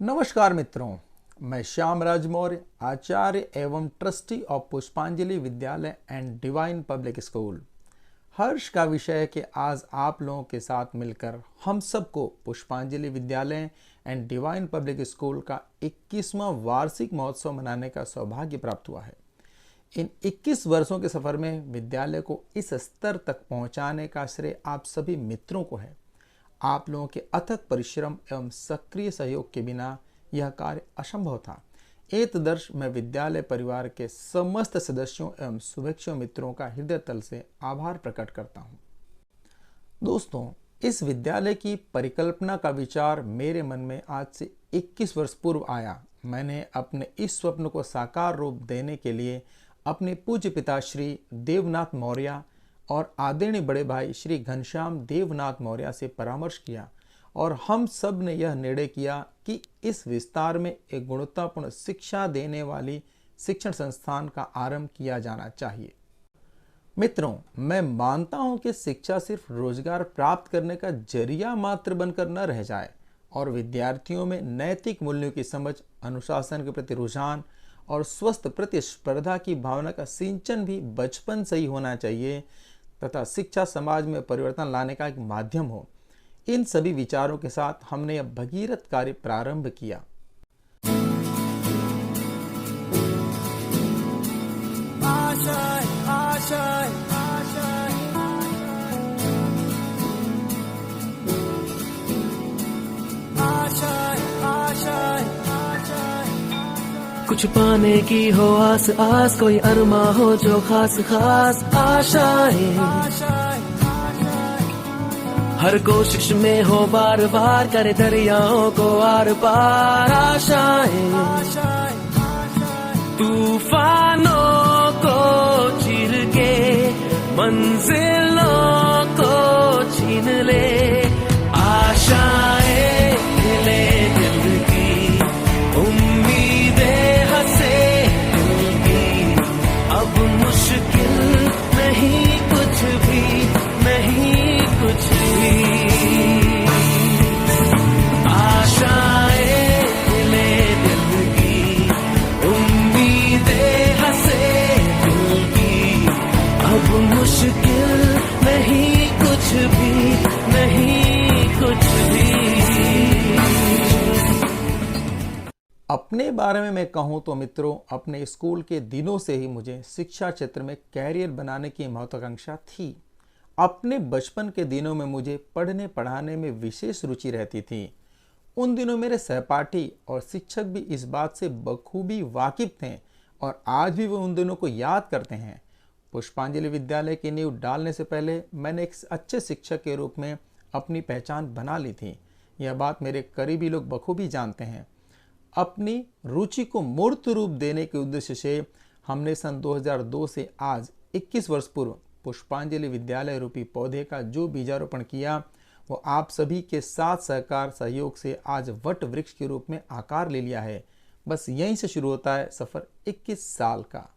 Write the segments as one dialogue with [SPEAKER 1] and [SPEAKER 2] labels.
[SPEAKER 1] नमस्कार मित्रों, मैं श्याम राज मौर्य, आचार्य एवं ट्रस्टी ऑफ पुष्पांजलि विद्यालय एंड डिवाइन पब्लिक स्कूल। हर्ष का विषय है कि आज आप लोगों के साथ मिलकर हम सबको पुष्पांजलि विद्यालय एंड डिवाइन पब्लिक स्कूल का 21वां वार्षिक महोत्सव मनाने का सौभाग्य प्राप्त हुआ है। इन 21 वर्षों के सफर में विद्यालय को इस स्तर तक पहुंचाने का श्रेय आप सभी मित्रों को है। आप लोगों के अथक परिश्रम एवं सक्रिय सहयोग के बिना यह कार्य असंभव था। एतदर्श मैं विद्यालय परिवार के समस्त सदस्यों एवं शुभेच्छुक मित्रों का हृदय तल से आभार प्रकट करता हूं। दोस्तों, इस विद्यालय की परिकल्पना का विचार मेरे मन में आज से 21 वर्ष पूर्व आया। मैंने अपने इस स्वप्न को साकार रूप देने के लिए अपने पूज्य पिता श्री देवनाथ मौर्य और आदरणीय बड़े भाई श्री घनश्याम देवनाथ मौर्य से परामर्श किया और हम सब ने यह निर्णय किया कि इस विस्तार में एक गुणवत्तापूर्ण शिक्षा देने वाली शिक्षण संस्थान का आरंभ किया जाना चाहिए। मित्रों, मैं मानता हूं कि शिक्षा सिर्फ रोजगार प्राप्त करने का जरिया मात्र बनकर न रह जाए और विद्यार्थियों में नैतिक मूल्यों की समझ, अनुशासन के प्रति रुझान और स्वस्थ प्रतिस्पर्धा की भावना का सिंचन भी बचपन से ही होना चाहिए तथा शिक्षा समाज में परिवर्तन लाने का एक माध्यम हो। इन सभी विचारों के साथ हमने यह भगीरथ कार्य प्रारंभ किया।
[SPEAKER 2] कुछ पाने की हो आस आस, कोई अरमा हो जो खास खास आशाएं, हर कोशिश में हो बार बार करे दरियाओं को आर पार आशाएं, तूफानों को चीर के मंजिलों को छीन ले आशाएं, ले दिल की उम्मीदें हंसे दिल की, अब मुश्किल नहीं कुछ भी, नहीं कुछ भी, आशाएं ले दिल की उम्मीदें हंसे दिल की, अब मुश्किल नहीं कुछ भी, नहीं कुछ भी।
[SPEAKER 1] अपने बारे में मैं कहूं तो मित्रों, अपने स्कूल के दिनों से ही मुझे शिक्षा क्षेत्र में कैरियर बनाने की महत्वाकांक्षा थी। अपने बचपन के दिनों में मुझे पढ़ने पढ़ाने में विशेष रुचि रहती थी। उन दिनों मेरे सहपाठी और शिक्षक भी इस बात से बखूबी वाकिफ थे और आज भी वो उन दिनों को याद करते हैं। पुष्पांजलि विद्यालय की नींव डालने से पहले मैंने एक अच्छे शिक्षक के रूप में अपनी पहचान बना ली थी। यह बात मेरे करीबी लोग बखूबी जानते हैं। अपनी रुचि को मूर्त रूप देने के उद्देश्य से हमने सन 2002 से आज 21 वर्ष पूर्व पुष्पांजलि विद्यालय रूपी पौधे का जो बीजारोपण किया, वो आप सभी के साथ सहकार सहयोग से आज वट वृक्ष के रूप में आकार ले लिया है। बस यहीं से शुरू होता है सफर 21 साल का।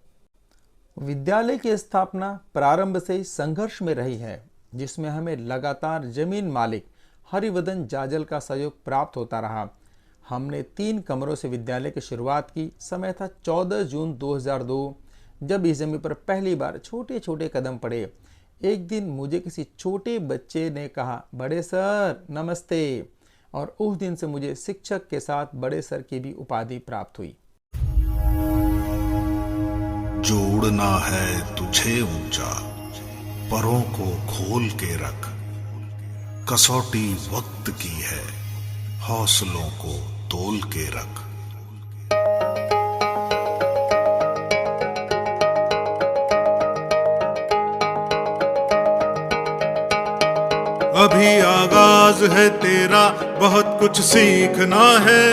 [SPEAKER 1] विद्यालय की स्थापना प्रारंभ से ही संघर्ष में रही है, जिसमें हमें लगातार जमीन मालिक हरिवदन जाजल का सहयोग प्राप्त होता रहा। हमने 3 कमरों से विद्यालय की शुरुआत की। समय था 14 जून 2002, जब इस जमीन पर पहली बार छोटे छोटे कदम पड़े। एक दिन मुझे किसी छोटे बच्चे ने कहा, बड़े सर नमस्ते, और उस दिन से मुझे शिक्षक के साथ बड़े सर की भी उपाधि प्राप्त हुई।
[SPEAKER 3] जोड़ना है तुझे ऊंचा, परों को खोल के रख, कसौटी वक्त की है, हौसलों को तोल के रख। अभी आगाज है तेरा, बहुत कुछ सीखना है,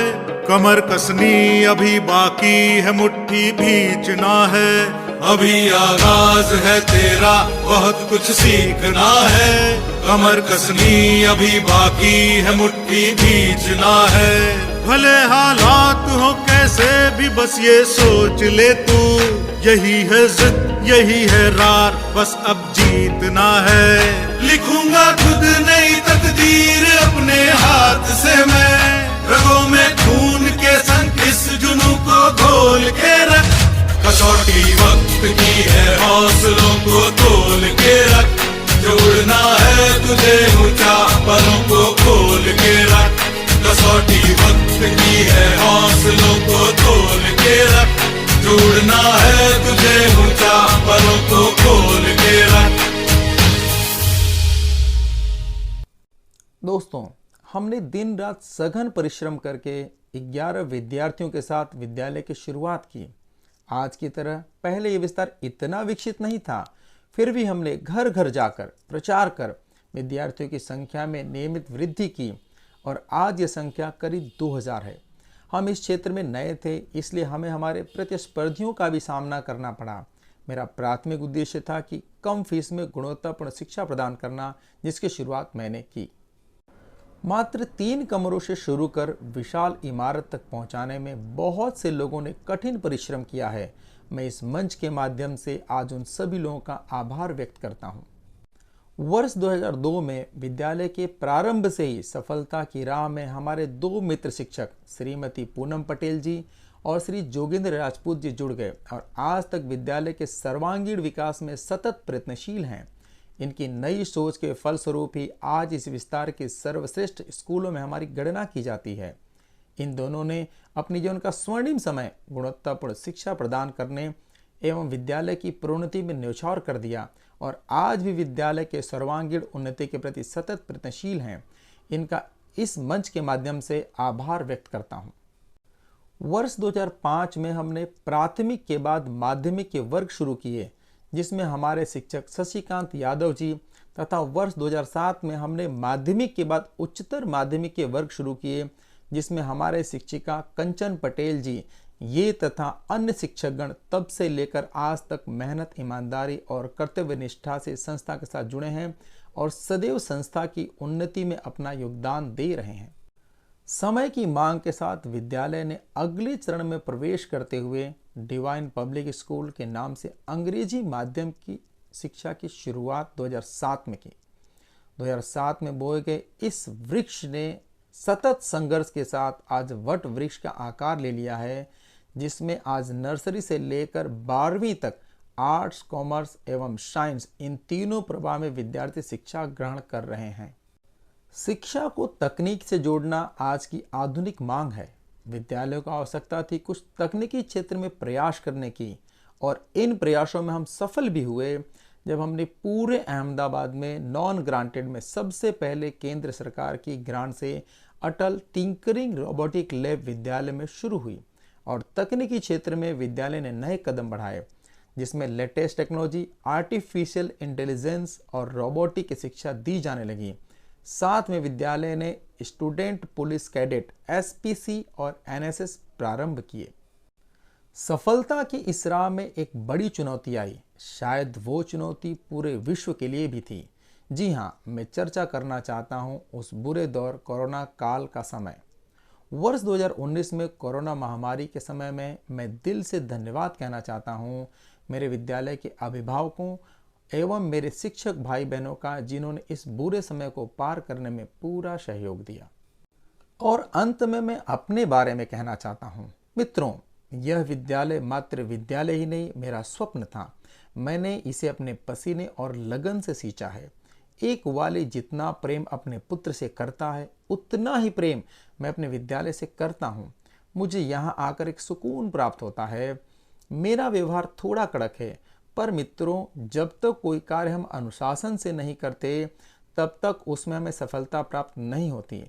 [SPEAKER 3] कमर कसनी अभी बाकी है, मुट्ठी भींचना है। अभी आगाज है तेरा, बहुत कुछ सीखना है, कमर कसनी अभी बाकी है, मुट्ठी भींचना है। भले हालात हो कैसे भी बस ये सोच ले तू, यही है जिद यही है रार, बस अब जीतना है। लिखूंगा खुद नई तकदीर अपने हाथ से मैं, रगों में खून कसौटी वक्त की है, हौसलों को तोल के रख, जो उड़ना है तुझे ऊंचा पलों को खोल के रख। कसौटी वक्त की है, हौसलों को तोल के रख, जो उड़ना है तुझे ऊंचा पलों को खोल के रख।
[SPEAKER 1] दोस्तों, हमने दिन रात सघन परिश्रम करके 11 विद्यार्थियों के साथ विद्यालय की शुरुआत की। आज की तरह पहले ये विस्तार इतना विकसित नहीं था, फिर भी हमने घर घर जाकर प्रचार कर विद्यार्थियों की संख्या में नियमित वृद्धि की और आज ये संख्या करीब 2000 है। हम इस क्षेत्र में नए थे, इसलिए हमें हमारे प्रतिस्पर्धियों का भी सामना करना पड़ा। मेरा प्राथमिक उद्देश्य था कि कम फीस में गुणवत्तापूर्ण शिक्षा प्रदान करना, जिसकी शुरुआत मैंने की। मात्र 3 कमरों से शुरू कर विशाल इमारत तक पहुंचाने में बहुत से लोगों ने कठिन परिश्रम किया है। मैं इस मंच के माध्यम से आज उन सभी लोगों का आभार व्यक्त करता हूं। वर्ष 2002 में विद्यालय के प्रारंभ से ही सफलता की राह में हमारे 2 मित्र शिक्षक श्रीमती पूनम पटेल जी और श्री जोगेंद्र राजपूत जी जुड़ गए और आज तक विद्यालय के सर्वांगीण विकास में सतत प्रयत्नशील हैं। इनकी नई सोच के फलस्वरूप ही आज इस विस्तार के सर्वश्रेष्ठ स्कूलों में हमारी गणना की जाती है। इन दोनों ने अपनी जीवन का स्वर्णिम समय गुणवत्तापूर्ण शिक्षा प्रदान करने एवं विद्यालय की प्रोन्नति में न्यौछावर कर दिया और आज भी विद्यालय के सर्वांगीण उन्नति के प्रति सतत प्रयत्नशील हैं। इनका इस मंच के माध्यम से आभार व्यक्त करता हूँ। वर्ष 2005 में हमने प्राथमिक के बाद माध्यमिक के वर्ग शुरू किए, जिसमें हमारे शिक्षक शशिकांत यादव जी, तथा वर्ष 2007 में हमने माध्यमिक के बाद उच्चतर माध्यमिक के वर्ग शुरू किए, जिसमें हमारे शिक्षिका कंचन पटेल जी, ये तथा अन्य शिक्षकगण तब से लेकर आज तक मेहनत, ईमानदारी और कर्तव्य निष्ठा से संस्था के साथ जुड़े हैं और सदैव संस्था की उन्नति में अपना योगदान दे रहे हैं। समय की मांग के साथ विद्यालय ने अगले चरण में प्रवेश करते हुए डिवाइन पब्लिक स्कूल के नाम से अंग्रेजी माध्यम की शिक्षा की शुरुआत 2007 में की। 2007 में बोए गए इस वृक्ष ने सतत संघर्ष के साथ आज वट वृक्ष का आकार ले लिया है, जिसमें आज नर्सरी से लेकर 12वीं तक आर्ट्स, कॉमर्स एवं साइंस इन तीनों प्रवाह में विद्यार्थी शिक्षा ग्रहण कर रहे हैं। शिक्षा को तकनीक से जोड़ना आज की आधुनिक मांग है। विद्यालयों को आवश्यकता थी कुछ तकनीकी क्षेत्र में प्रयास करने की और इन प्रयासों में हम सफल भी हुए जब हमने पूरे अहमदाबाद में नॉन ग्रांटेड में सबसे पहले केंद्र सरकार की ग्रांट से अटल टिंकरिंग रोबोटिक लैब विद्यालय में शुरू हुई और तकनीकी क्षेत्र में विद्यालय ने नए कदम बढ़ाए, जिसमें लेटेस्ट टेक्नोलॉजी, आर्टिफिशियल इंटेलिजेंस और रोबोटिक की शिक्षा दी जाने लगी। साथ में विद्यालय ने स्टूडेंट पुलिस कैडेट SPC और NSS प्रारंभ किए। सफलता की इस राह में एक बड़ी चुनौती आई, शायद वो चुनौती पूरे विश्व के लिए भी थी। जी हाँ, मैं चर्चा करना चाहता हूँ उस बुरे दौर कोरोना काल का समय। वर्ष 2019 में कोरोना महामारी के समय में मैं दिल से धन्यवाद कहना चाहता हूँ मेरे विद्यालय के अभिभावकों एवं मेरे शिक्षक भाई बहनों का, जिन्होंने इस बुरे समय को पार करने में पूरा सहयोग दिया। और अंत में मैं अपने बारे में कहना चाहता हूँ। मित्रों, यह विद्यालय मात्र विद्यालय ही नहीं, मेरा स्वप्न था। मैंने इसे अपने पसीने और लगन से सींचा है। एक वाली जितना प्रेम अपने पुत्र से करता है, उतना ही प्रेम मैं अपने विद्यालय से करता हूँ। मुझे यहाँ आकर एक सुकून प्राप्त होता है। मेरा व्यवहार थोड़ा कड़क है, पर मित्रों, जब तक कोई कार्य हम अनुशासन से नहीं करते, तब तक उसमें हमें सफलता प्राप्त नहीं होती।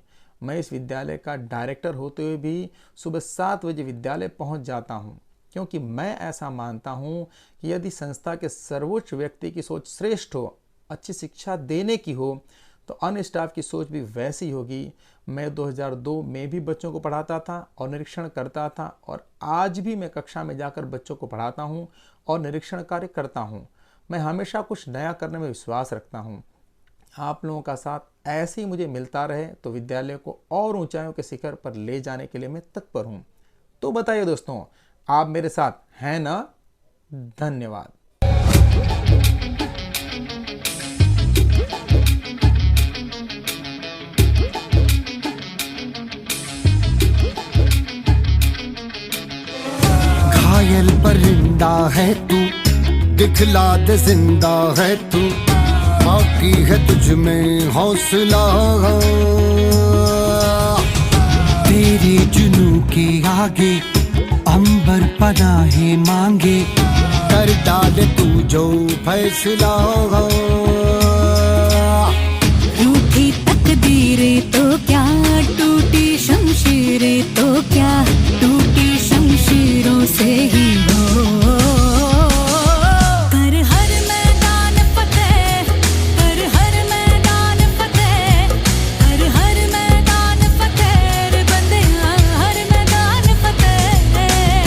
[SPEAKER 1] मैं इस विद्यालय का डायरेक्टर होते हुए भी सुबह 7 बजे विद्यालय पहुंच जाता हूं, क्योंकि मैं ऐसा मानता हूं कि यदि संस्था के सर्वोच्च व्यक्ति की सोच श्रेष्ठ हो, अच्छी शिक्षा देने की हो, तो अन्य स्टाफ की सोच भी वैसी होगी। मैं 2002 में भी बच्चों को पढ़ाता था और निरीक्षण करता था और आज भी मैं कक्षा में जाकर बच्चों को पढ़ाता हूं और निरीक्षण कार्य करता हूं। मैं हमेशा कुछ नया करने में विश्वास रखता हूं। आप लोगों का साथ ऐसे ही मुझे मिलता रहे तो विद्यालय को और ऊंचाइयों के शिखर पर ले जाने के लिए मैं तत्पर हूं। तो बताइए दोस्तों, आप मेरे साथ हैं ना? धन्यवाद।
[SPEAKER 4] घायल परिंदा है तू, दिखला दे जिंदा है तू, बाकी है तुझ में हौसला। तेरे जुनू के आगे अंबर पनाहे मांगे, कर डाले तू जो फैसला।
[SPEAKER 5] रूठी तकदीरें तो क्या, टूटी शमशीरें तो क्या, टूटी शमशीरों से ही हो। कर हर मैदान फतेह, कर हर मैदान फतेह, कर हर मैदान फतेह रे बंदिया, हर मैदान फतेह।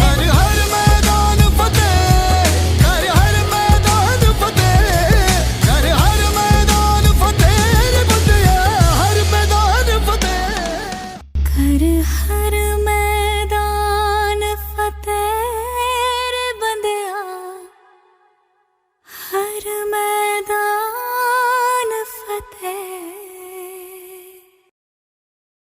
[SPEAKER 4] कर हर मैदान फतेह, कर हर मैदान फतेह, कर हर मैदान फतेह रे बंदिया, हर मैदान फतेह।
[SPEAKER 5] कर हर मैदान फतेह रे बंदिया, हर मैदान